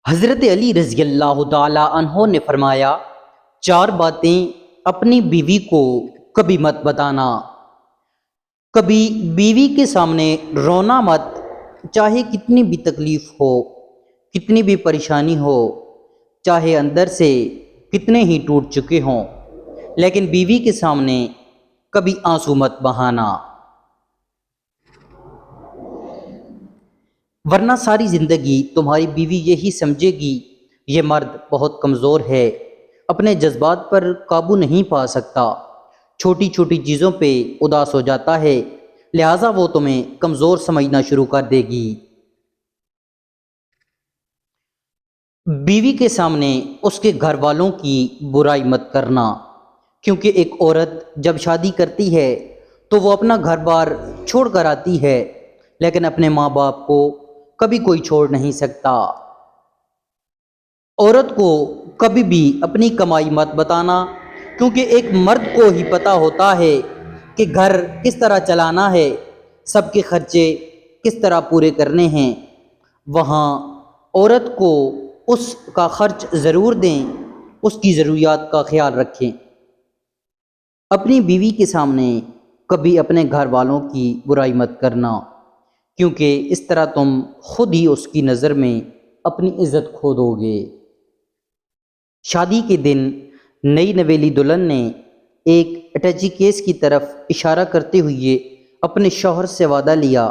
حضرت علی رضی اللہ تعالی عنہ نے فرمایا، چار باتیں اپنی بیوی کو کبھی مت بتانا۔ کبھی بیوی کے سامنے رونا مت، چاہے کتنی بھی تکلیف ہو، کتنی بھی پریشانی ہو، چاہے اندر سے کتنے ہی ٹوٹ چکے ہوں، لیکن بیوی کے سامنے کبھی آنسو مت بہانا، ورنہ ساری زندگی تمہاری بیوی یہی سمجھے گی یہ مرد بہت کمزور ہے، اپنے جذبات پر قابو نہیں پا سکتا، چھوٹی چھوٹی چیزوں پہ اداس ہو جاتا ہے، لہٰذا وہ تمہیں کمزور سمجھنا شروع کر دے گی۔ بیوی کے سامنے اس کے گھر والوں کی برائی مت کرنا، کیونکہ ایک عورت جب شادی کرتی ہے تو وہ اپنا گھر بار چھوڑ کر آتی ہے، لیکن اپنے ماں باپ کو کبھی کوئی چھوڑ نہیں سکتا۔ عورت کو کبھی بھی اپنی کمائی مت بتانا، کیونکہ ایک مرد کو ہی پتہ ہوتا ہے کہ گھر کس طرح چلانا ہے، سب کے خرچے کس طرح پورے کرنے ہیں۔ وہاں عورت کو اس کا خرچ ضرور دیں، اس کی ضروریات کا خیال رکھیں۔ اپنی بیوی کے سامنے کبھی اپنے گھر والوں کی برائی مت کرنا، کیونکہ اس طرح تم خود ہی اس کی نظر میں اپنی عزت کھو دو گے۔ شادی کے دن نئی نویلی دلہن نے ایک اٹیچی کیس کی طرف اشارہ کرتے ہوئے اپنے شوہر سے وعدہ لیا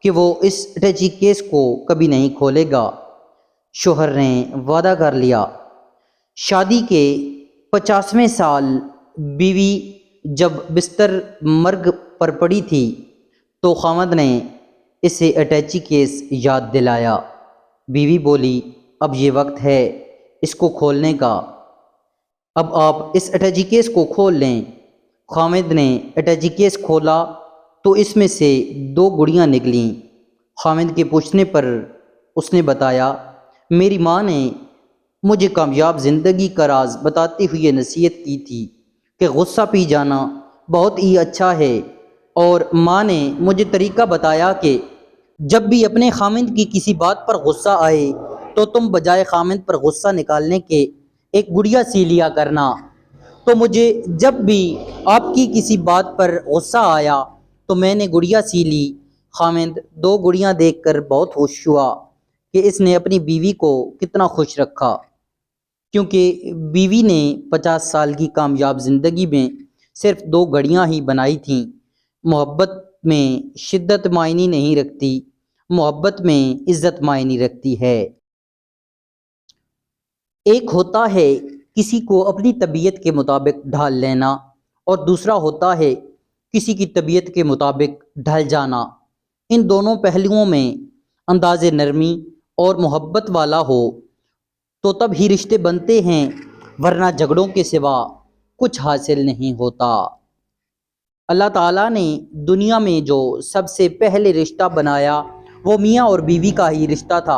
کہ وہ اس اٹیچی کیس کو کبھی نہیں کھولے گا۔ شوہر نے وعدہ کر لیا۔ شادی کے 50ویں سال بیوی جب بستر مرگ پر پڑی تھی تو خاوند نے اسے اٹیچی کیس یاد دلایا۔ بیوی بولی، اب یہ وقت ہے اس کو کھولنے کا، اب آپ اس اٹیچی کیس کو کھول لیں۔ خاوند نے اٹیچی کیس کھولا تو اس میں سے 2 گڑیاں نکلیں۔ خاوند کے پوچھنے پر اس نے بتایا، میری ماں نے مجھے کامیاب زندگی کا راز بتاتے ہوئے نصیحت کی تھی کہ غصہ پی جانا بہت ہی اچھا ہے، اور ماں نے مجھے طریقہ بتایا کہ جب بھی اپنے خاوند کی کسی بات پر غصہ آئے تو تم بجائے خاوند پر غصہ نکالنے کے ایک گڑیا سی لیا کرنا۔ تو مجھے جب بھی آپ کی کسی بات پر غصہ آیا تو میں نے گڑیا سی لی۔ خاوند 2 گڑیاں دیکھ کر بہت خوش ہوا کہ اس نے اپنی بیوی کو کتنا خوش رکھا، کیونکہ بیوی نے 50 سال کی کامیاب زندگی میں صرف 2 گھڑیاں ہی بنائی تھیں۔ محبت میں شدت معنی نہیں رکھتی، محبت میں عزت معنی رکھتی ہے۔ ایک ہوتا ہے کسی کو اپنی طبیعت کے مطابق ڈھال لینا، اور دوسرا ہوتا ہے کسی کی طبیعت کے مطابق ڈھل جانا۔ ان دونوں پہلوؤں میں انداز نرمی اور محبت والا ہو تو تب ہی رشتے بنتے ہیں، ورنہ جھگڑوں کے سوا کچھ حاصل نہیں ہوتا۔ اللہ تعالیٰ نے دنیا میں جو سب سے پہلے رشتہ بنایا وہ میاں اور بیوی کا ہی رشتہ تھا،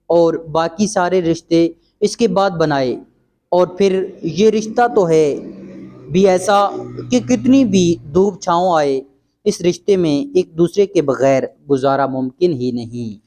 اور باقی سارے رشتے اس کے بعد بنائے، اور پھر یہ رشتہ تو ہے بھی ایسا کہ کتنی بھی دھوپ چھاؤں آئے اس رشتے میں ایک دوسرے کے بغیر گزارا ممکن ہی نہیں۔